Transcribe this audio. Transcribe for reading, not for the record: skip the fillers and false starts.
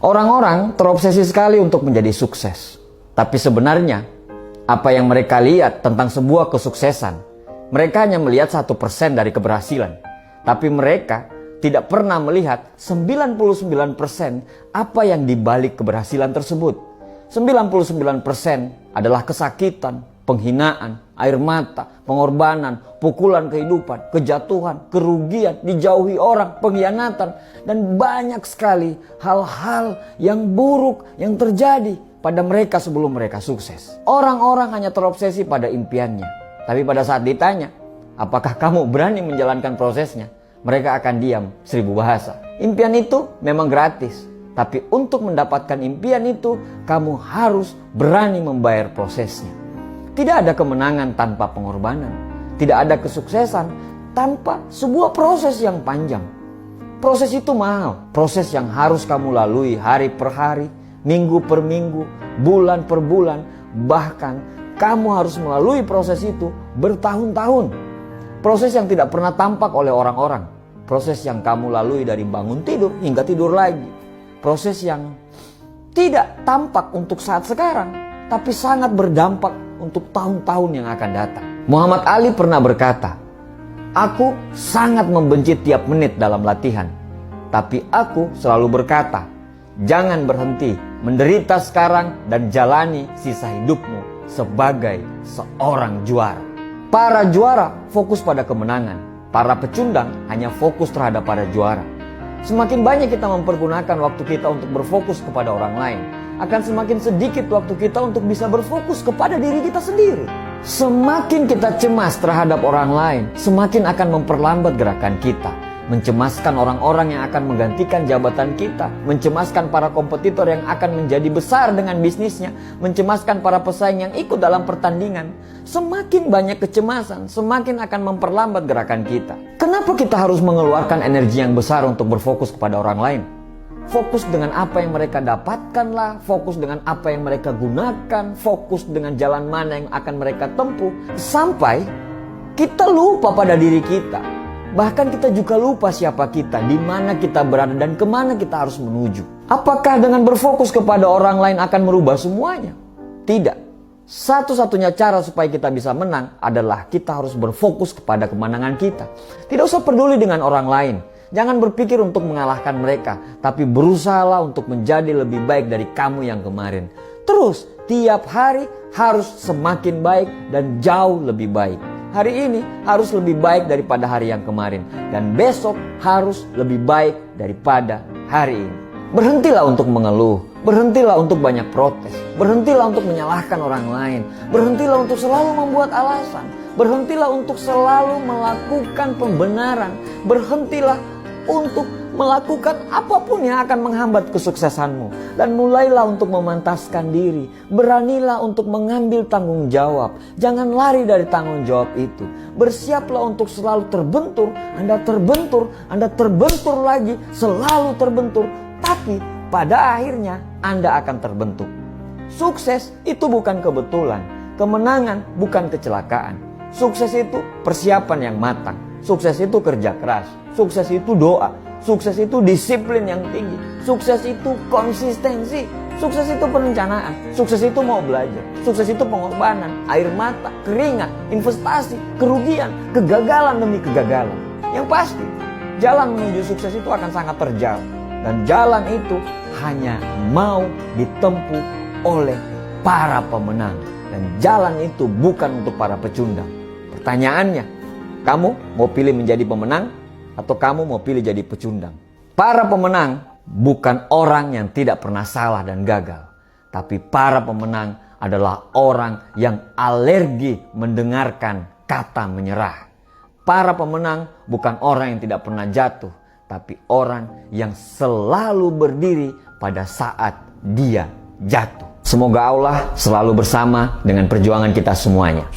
Orang-orang terobsesi sekali untuk menjadi sukses. Tapi sebenarnya, apa yang mereka lihat tentang sebuah kesuksesan, mereka hanya melihat 1% dari keberhasilan. Tapi mereka tidak pernah melihat 99% apa yang dibalik keberhasilan tersebut. 99% adalah kesakitan, penghinaan, air mata, pengorbanan, pukulan kehidupan, kejatuhan, kerugian, dijauhi orang, pengkhianatan, dan banyak sekali hal-hal yang buruk yang terjadi pada mereka sebelum mereka sukses. Orang-orang hanya terobsesi pada impiannya. Tapi pada saat ditanya, apakah kamu berani menjalankan prosesnya? Mereka akan diam 1000 bahasa. Impian itu memang gratis. Tapi untuk mendapatkan impian itu, kamu harus berani membayar prosesnya. Tidak ada kemenangan tanpa pengorbanan. Tidak ada kesuksesan tanpa sebuah proses yang panjang. Proses itu mahal. Proses yang harus kamu lalui hari per hari, minggu per minggu, bulan per bulan. Bahkan kamu harus melalui proses itu bertahun-tahun. Proses yang tidak pernah tampak oleh orang-orang. Proses yang kamu lalui dari bangun tidur hingga tidur lagi. Proses yang tidak tampak untuk saat sekarang, tapi sangat berdampak untuk tahun-tahun yang akan datang. Muhammad Ali pernah berkata, "Aku sangat membenci tiap menit dalam latihan. Tapi aku selalu berkata, jangan berhenti menderita sekarang dan jalani sisa hidupmu sebagai seorang juara." Para juara fokus pada kemenangan. Para pecundang hanya fokus terhadap para juara. Semakin banyak kita mempergunakan waktu kita untuk berfokus kepada orang lain, akan semakin sedikit waktu kita untuk bisa berfokus kepada diri kita sendiri. Semakin kita cemas terhadap orang lain, semakin akan memperlambat gerakan kita. Mencemaskan orang-orang yang akan menggantikan jabatan kita, mencemaskan para kompetitor yang akan menjadi besar dengan bisnisnya, mencemaskan para pesaing yang ikut dalam pertandingan. Semakin banyak kecemasan, semakin akan memperlambat gerakan kita. Kenapa kita harus mengeluarkan energi yang besar untuk berfokus kepada orang lain? Fokus dengan apa yang mereka dapatkanlah, fokus dengan apa yang mereka gunakan, fokus dengan jalan mana yang akan mereka tempuh, sampai kita lupa pada diri kita. Bahkan kita juga lupa siapa kita, di mana kita berada, dan kemana kita harus menuju. Apakah dengan berfokus kepada orang lain akan merubah semuanya? Tidak. Satu-satunya cara supaya kita bisa menang adalah kita harus berfokus kepada kemenangan kita. Tidak usah peduli dengan orang lain. Jangan berpikir untuk mengalahkan mereka, tapi berusahalah untuk menjadi lebih baik dari kamu yang kemarin. Terus, tiap hari harus semakin baik dan jauh lebih baik. Hari ini harus lebih baik daripada hari yang kemarin. Dan besok harus lebih baik daripada hari ini. Berhentilah untuk mengeluh. Berhentilah untuk banyak protes. Berhentilah untuk menyalahkan orang lain. Berhentilah untuk selalu membuat alasan. Berhentilah untuk selalu melakukan pembenaran. Berhentilah untuk melakukan apapun yang akan menghambat kesuksesanmu. Dan mulailah untuk memantaskan diri. Beranilah untuk mengambil tanggung jawab. Jangan lari dari tanggung jawab itu. Bersiaplah untuk selalu terbentur. Anda terbentur lagi, selalu terbentur. Tapi pada akhirnya Anda akan terbentuk. Sukses itu bukan kebetulan. Kemenangan bukan kecelakaan. Sukses itu persiapan yang matang. Sukses itu kerja keras. Sukses itu doa. Sukses itu disiplin yang tinggi. Sukses itu konsistensi. Sukses itu perencanaan. Sukses itu mau belajar. Sukses itu pengorbanan, air mata, keringat, investasi, kerugian, kegagalan demi kegagalan. Yang pasti, jalan menuju sukses itu akan sangat terjal. Dan jalan itu hanya mau ditempuh oleh para pemenang. Dan jalan itu bukan untuk para pecundang. Pertanyaannya, kamu mau pilih menjadi pemenang atau kamu mau pilih jadi pecundang? Para pemenang bukan orang yang tidak pernah salah dan gagal. Tapi para pemenang adalah orang yang alergi mendengarkan kata menyerah. Para pemenang bukan orang yang tidak pernah jatuh, tapi orang yang selalu berdiri pada saat dia jatuh. Semoga Allah selalu bersama dengan perjuangan kita semuanya.